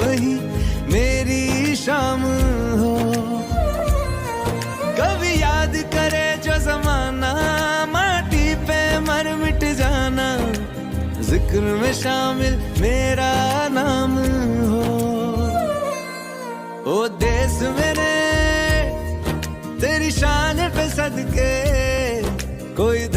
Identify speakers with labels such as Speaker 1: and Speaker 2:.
Speaker 1: वही मेरी शाम हो। कभी याद करे जो जमाना, माटी पे मर मिट जाना, जिक्र में शामिल मेरा नाम हो। ओ देश मेरे तेरी शान पे सदके कोई